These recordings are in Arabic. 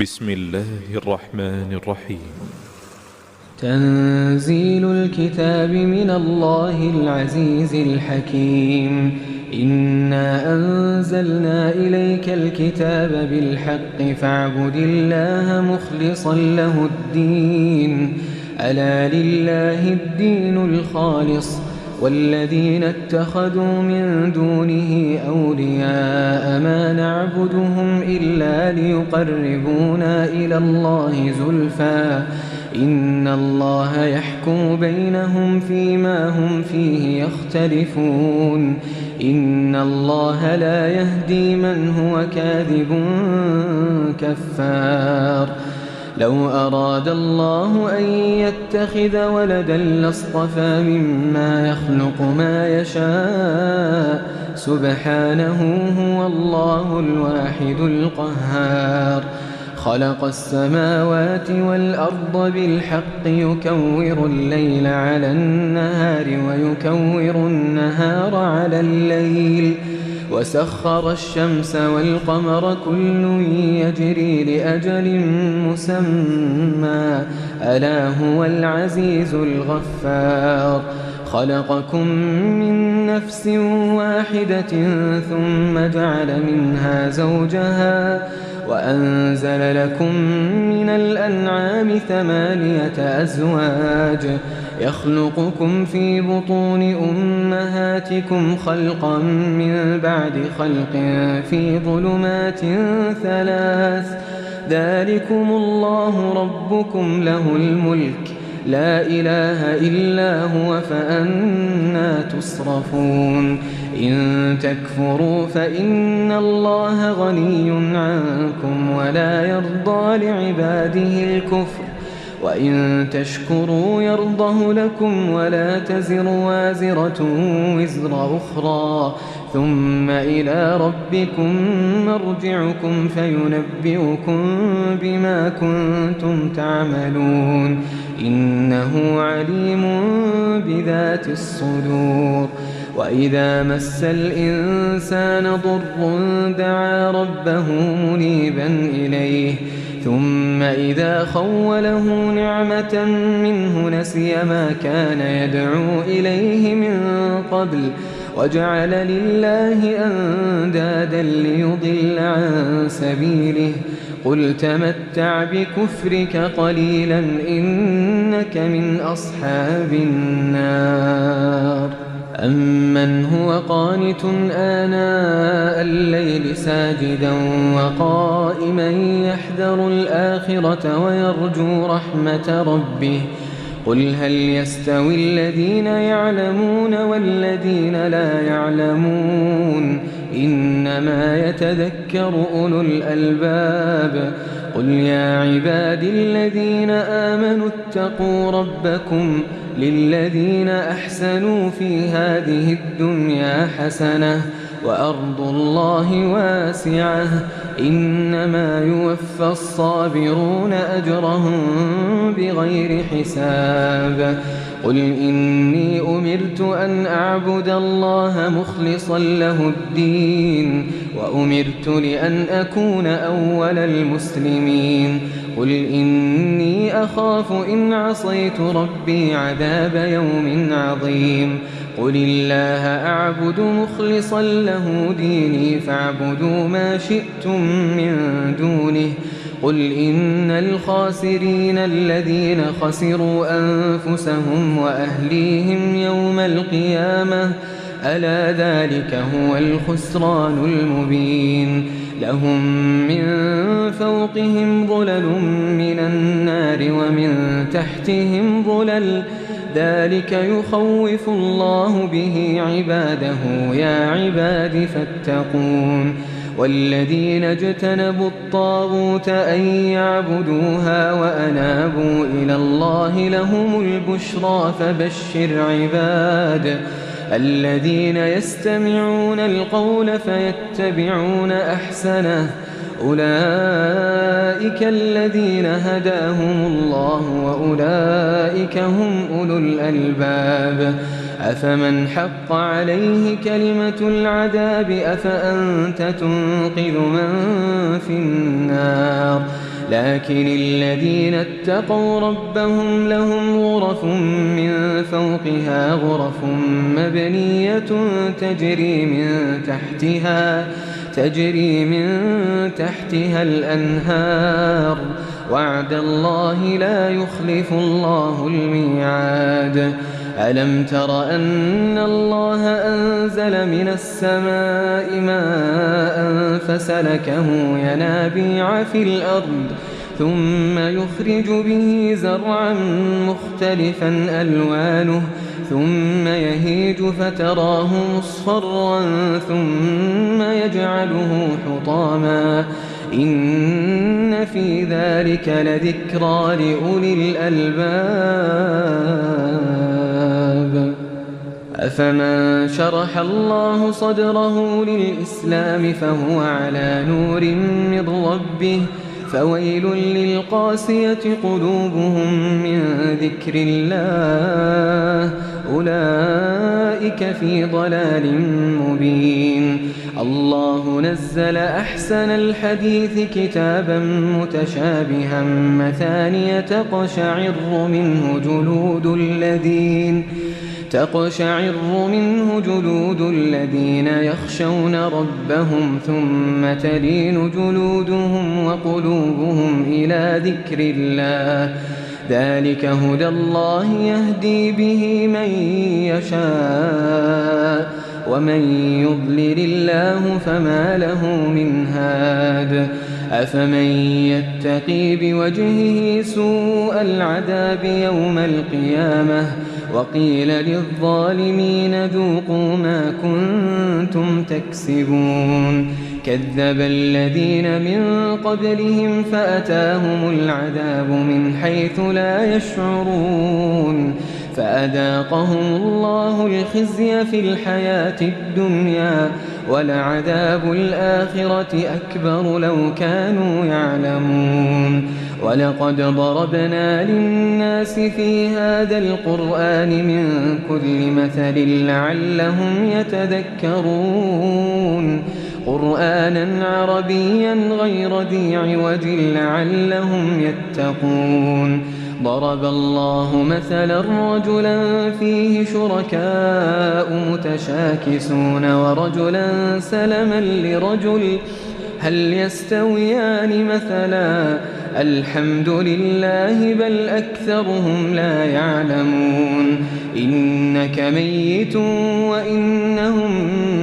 بسم الله الرحمن الرحيم. تنزيل الكتاب من الله العزيز الحكيم. إنا أنزلنا إليك الكتاب بالحق فاعبد الله مخلصا له الدين. ألا لله الدين الخالص والذين اتخذوا من دونه أولياء ما نعبدهم إلا ليقربونا إلى الله زلفى إن الله يحكم بينهم فيما هم فيه يختلفون. إن الله لا يهدي من هو كاذب كفار. لو أراد الله أن يتخذ ولدا لاصطفى مما يخلق ما يشاء سبحانه هو الله الواحد القهار. خلق السماوات والأرض بالحق يكور الليل على النهار ويكور النهار على الليل وسخر الشمس والقمر كل يجري لأجل مسمى ألا هو العزيز الغفار. خلقكم من نفس واحدة ثم جعل منها زوجها وأنزل لكم من الأنعام 8 أزواج يخلقكم في بطون أمهاتكم خلقا من بعد خلق في ظلمات 3 ذلكم الله ربكم له الملك لا إله إلا هو فأنى تصرفون. إن تكفروا فإن الله غني عنكم ولا يرضى لعباده الكفر وإن تشكروا يرضه لكم ولا تزر وازرة وزر أخرى ثم إلى ربكم مرجعكم فينبئكم بما كنتم تعملون إنه عليم بذات الصدور. وإذا مس الإنسان ضر دعا ربه منيبا إليه ثم إذا خوله نعمة منه نسي ما كان يدعو إليه من قبل وجعل لله أندادا ليضل عن سبيله قل تمتع بكفرك قليلا إنك من أصحاب النار. أمن هو قانت آناء الليل ساجدا وقائما يحذر الآخرة ويرجو رحمة ربه قل هل يستوي الذين يعلمون والذين لا يعلمون إنما يتذكر أولو الألباب. قل يا عبادي الذين آمنوا اتقوا ربكم للذين أحسنوا في هذه الدنيا حسنة وأرض الله واسعة إنما يوفى الصابرون أجرهم بغير حساب. قل إني أمرت أن أعبد الله مخلصا له الدين وأمرت لأن أكون أول المسلمين. قل إني أخاف إن عصيت ربي عذاب يوم عظيم. قل الله أعبد مخلصا له ديني فاعبدوا ما شئتم من دونه. قل إن الخاسرين الذين خسروا أنفسهم وأهليهم يوم القيامة ألا ذلك هو الخسران المبين. لهم من فوقهم ظلل من النار ومن تحتهم ظلل ذلك يخوف الله به عباده يا عباد فاتقون. والذين اجتنبوا الطاغوت أن يعبدوها وأنابوا إلى الله لهم البشرى فبشر عباد الذين يستمعون القول فيتبعون أحسنه أولئك الذين هداهم الله وأولئك هم أولو الألباب. أفمن حق عليه كلمة العذاب أفأنت تنقذ من في النار لكن الذين اتقوا ربهم لهم غرف من فوقها غرف مبنية تجري من تحتها الأنهار وعد الله لا يخلف الله الميعاد. ألم تر أن الله أنزل من السماء ماء فسلكه ينابيع في الأرض ثم يخرج به زرعا مختلفا ألوانه ثم يهيج فتراه مصفرا ثم يجعله حطاما إن في ذلك لذكرى لأولي الألباب. أفمن شرح الله صدره للإسلام فهو على نور من ربه فويل للقاسية قلوبهم من ذكر الله أولئك في ضلال مبين. الله نزل أحسن الحديث كتابا متشابها مثانية تقشعر منه جلود الذين يخشون ربهم ثم تلين جلودهم وقلوبهم إلى ذكر الله ذلك هدى الله يهدي به من يشاء ومن يضلل الله فما له من هاد. أفمن يتقي بوجهه سوء العذاب يوم القيامة وقيل للظالمين ذوقوا ما كنتم تكسبون. كذب الذين من قبلهم فأتاهم العذاب من حيث لا يشعرون فأذاقهم الله الخزي في الحياة الدنيا ولعذاب الآخرة أكبر لو كانوا يعلمون. ولقد ضربنا للناس في هذا القرآن من كل مثل لعلهم يتذكرون قرآنا عربيا غير ذي عوج لعلهم يتقون. ضرب الله مثلا رجلا فيه شركاء متشاكسون ورجلا سلما لرجل هل يستويان مثلا الحمد لله بل أكثرهم لا يعلمون. إنك ميت وإنهم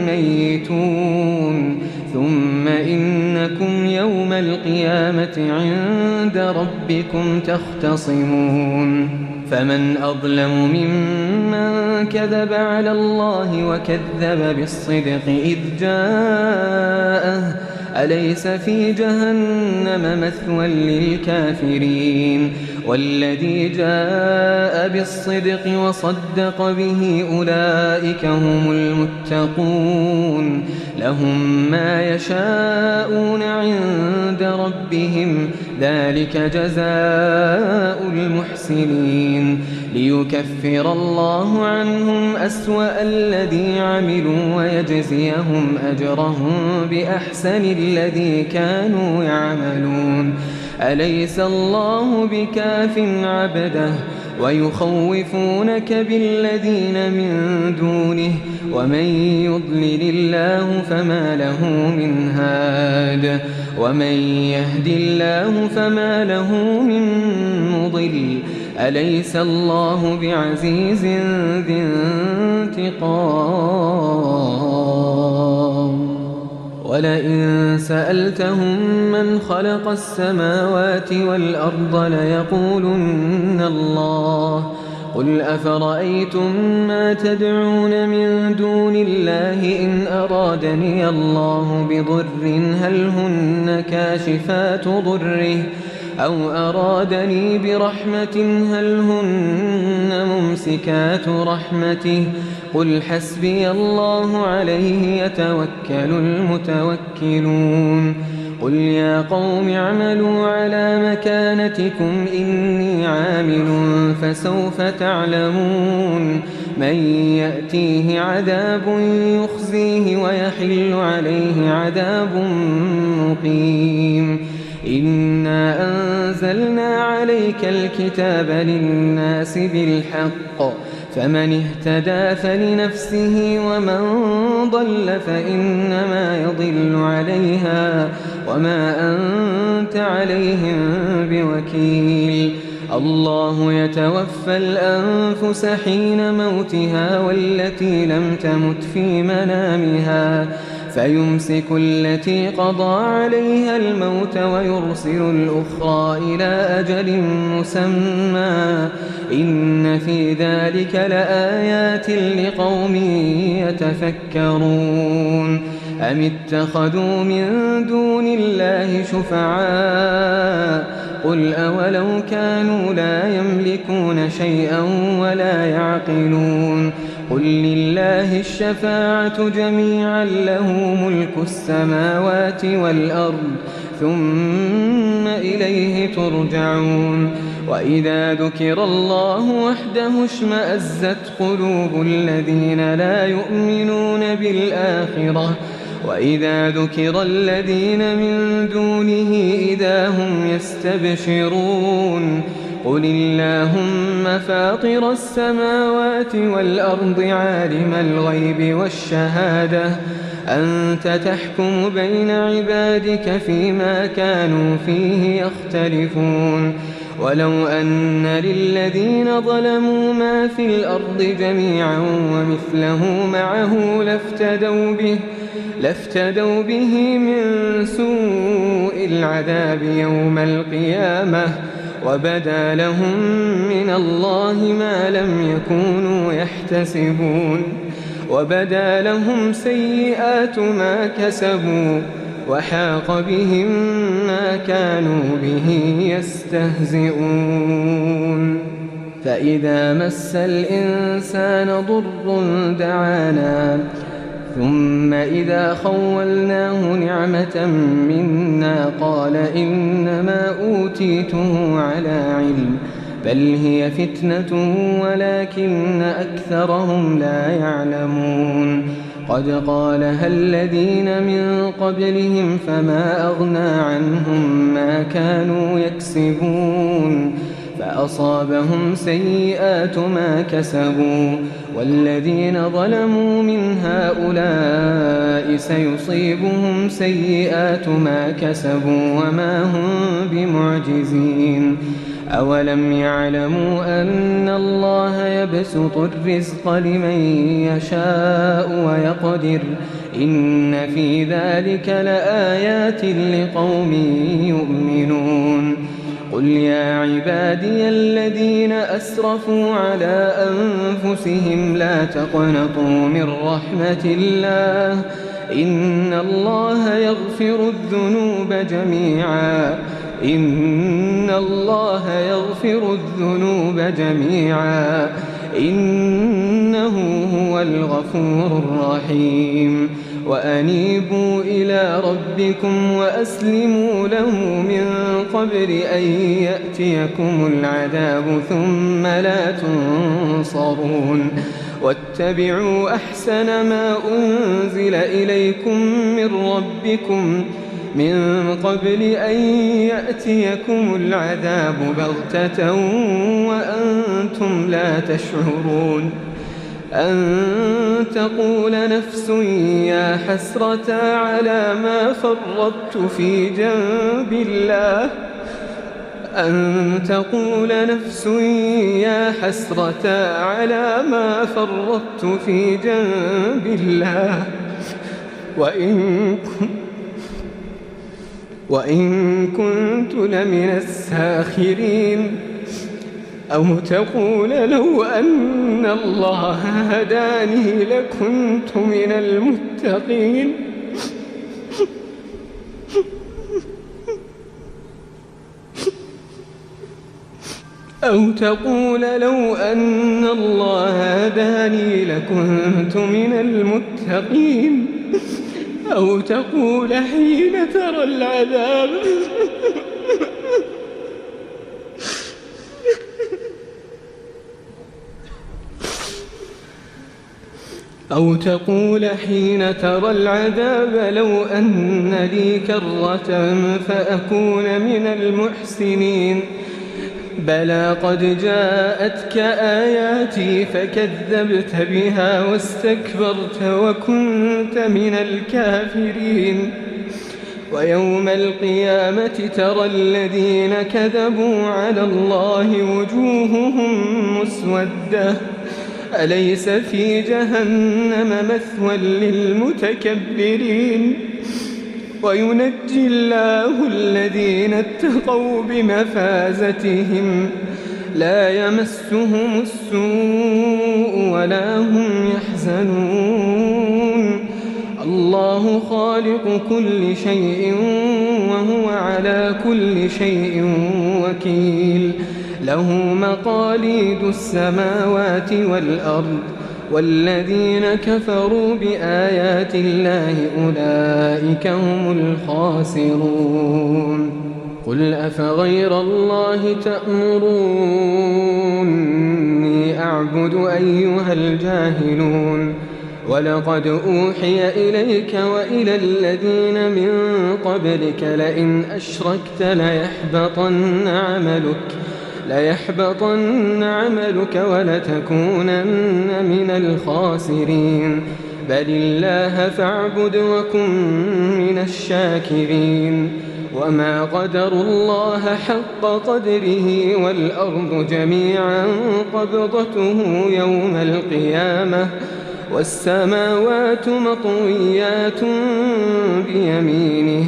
ميتون ثم إنكم يوم القيامة عند ربكم تختصمون. فمن أظلم ممن كذب على الله وكذب بالصدق إذ جاءه أليس في جهنم مثوى للكافرين. والذي جاء بالصدق وصدق به أولئك هم المتقون لهم ما يشاءون عند ربهم ذلك جزاء المحسنين. ليكفر الله عنهم أسوأ الذي عملوا ويجزيهم أجرهم بأحسن الذي كانوا يعملون. أليس الله بكاف عبده ويخوفونك بالذين من دونه ومن يضلل الله فما له من هاد ومن يهد الله فما له من مضل. أليس الله بعزيز ذي انتقام. ولئن سألتهم من خلق السماوات والأرض ليقولن الله قل أفرأيتم ما تدعون من دون الله إن أرادني الله بضر هل هن كاشفات ضره أو أرادني برحمة هل هن ممسكات رحمته قل حسبي الله عليه يتوكل المتوكلون. قل يا قوم اعملوا على مكانتكم إني عامل فسوف تعلمون من يأتيه عذاب يخزيه ويحل عليه عذاب مقيم. إنا أنزلنا عليك الكتاب للناس بالحق فمن اهتدى فلنفسه ومن ضل فإنما يضل عليها وما أنت عليهم بوكيل الله يتوفى الأنفس حين موتها والتي لم تمت في منامها فيمسك التي قضى عليها الموت ويرسل الأخرى إلى أجل مسمى إن في ذلك لآيات لقوم يتفكرون أم اتخذوا من دون الله شفعاء قل أولو كانوا لا يملكون شيئا ولا يعقلون قل لله الشفاعة جميعا له ملك السماوات والأرض ثم إليه ترجعون وإذا ذكر الله وحده اشمأزت قلوب الذين لا يؤمنون بالآخرة وإذا ذكر الذين من دونه إذا هم يستبشرون قل اللهم فاطر السماوات والأرض عالم الغيب والشهادة أنت تحكم بين عبادك فيما كانوا فيه يختلفون ولو أن للذين ظلموا ما في الأرض جميعا ومثله معه لافتدوا به من سوء العذاب يوم القيامة وبدا لهم من الله ما لم يكونوا يحتسبون وبدا لهم سيئات ما كسبوا وحاق بهم ما كانوا به يستهزئون فإذا مس الإنسان ضر دعانا ثم إذا خولناه نعمة منا قال إنما أوتيته على علم بل هي فتنة ولكن أكثرهم لا يعلمون قد قالها الذين من قبلهم فما أغنى عنهم ما كانوا يكسبون فأصابهم سيئات ما كسبوا والذين ظلموا من هؤلاء سيصيبهم سيئات ما كسبوا وما هم بمعجزين أولم يعلموا أن الله يبسط الرزق لمن يشاء ويقدر إن في ذلك لآيات لقوم يؤمنون قل يا عبادي الذين أسرفوا على أنفسهم لا تقنطوا من رحمة الله إن الله يغفر الذنوب جميعا إنه هو الغفور الرحيم وأنيبوا إلى ربكم وأسلموا له من قبل أن يأتيكم العذاب ثم لا تنصرون واتبعوا أحسن ما أنزل إليكم من ربكم من قبل أن يأتيكم العذاب بغتة وأنتم لا تشعرون أن تقول نفس يا حسرة على ما فرطت في جنب الله أن تقول نفس يا حسرة على ما فرطت في جنب الله وإن كنت لمن الساخرين أو تقول لو أن الله هداني لكنت من المتقين أو تقول لو أن الله هداني لكنت من المتقين أو تقول حين ترى العذاب أو تقول حين ترى العذاب لو أن لي كرة فأكون من المحسنين بلى قد جاءتك آياتي فكذبت بها واستكبرت وكنت من الكافرين ويوم القيامة ترى الذين كذبوا على الله وجوههم مسودة أليس في جهنم مثوى للمتكبرين وينجي الله الذين اتقوا بمفازتهم لا يمسهم السوء ولا هم يحزنون الله خالق كل شيء وهو على كل شيء وكيل له مقاليد السماوات والأرض والذين كفروا بآيات الله أولئك هم الخاسرون قل أفغير الله تأمروني أعبد أيها الجاهلون ولقد أوحي إليك وإلى الذين من قبلك لئن أشركت ليحبطن عملك ولتكونن من الخاسرين بل الله فاعبد وكن من الشاكرين وما قدروا الله حق قدره والأرض جميعا قبضته يوم القيامة والسماوات مطويات بيمينه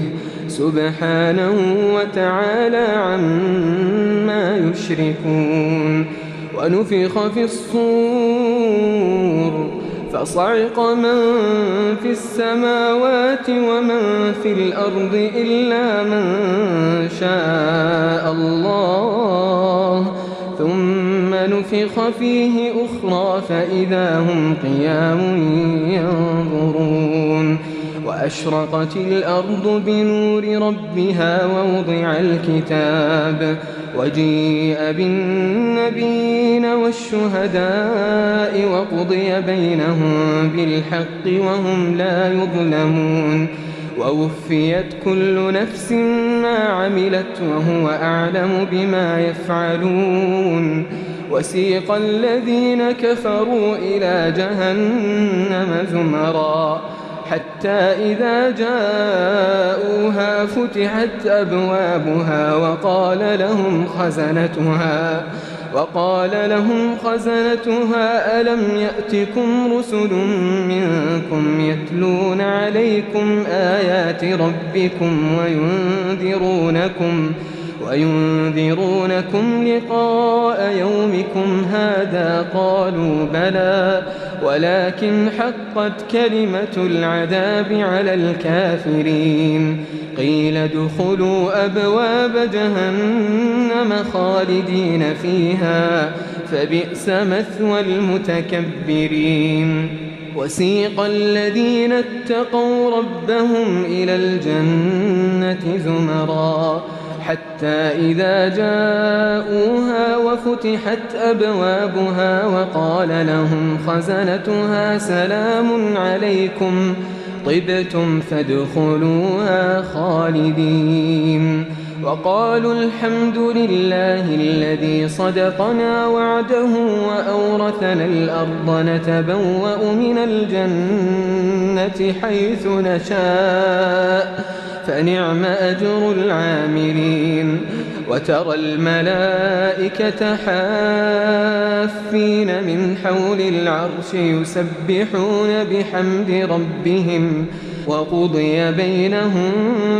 سبحانه وتعالى عما يشركون ونفخ في الصور فصعق من في السماوات ومن في الأرض إلا من شاء الله ثم نفخ فيه أخرى فإذا هم قيام ينظرون وأشرقت الأرض بنور ربها ووضع الكتاب وجيء بالنبيين والشهداء وقضي بينهم بالحق وهم لا يظلمون ووفيت كل نفس ما عملت وهو أعلم بما يفعلون وسيق الذين كفروا إلى جهنم زمرا حتى إذا جاءوها فتحت أبوابها وقال لهم خزنتها ألم يأتكم رسل منكم يتلون عليكم آيات ربكم وينذرونكم لقاء يومكم هذا قالوا بلى ولكن حقت كلمة العذاب على الكافرين قيل ادخلوا أبواب جهنم خالدين فيها فبئس مثوى المتكبرين وسيق الذين اتقوا ربهم إلى الجنة زمرا حتى إذا جاءوها وفتحت أبوابها وقال لهم خزنتها سلام عليكم طبتم فادخلوها خالدين وقالوا الحمد لله الذي صدقنا وعده وأورثنا الأرض نتبوأ من الجنة حيث نشاء فنعم أجر العاملين وترى الملائكة حافين من حول العرش يسبحون بحمد ربهم وقضي بينهم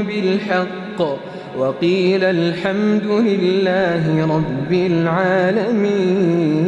بالحق وقيل الحمد لله رب العالمين.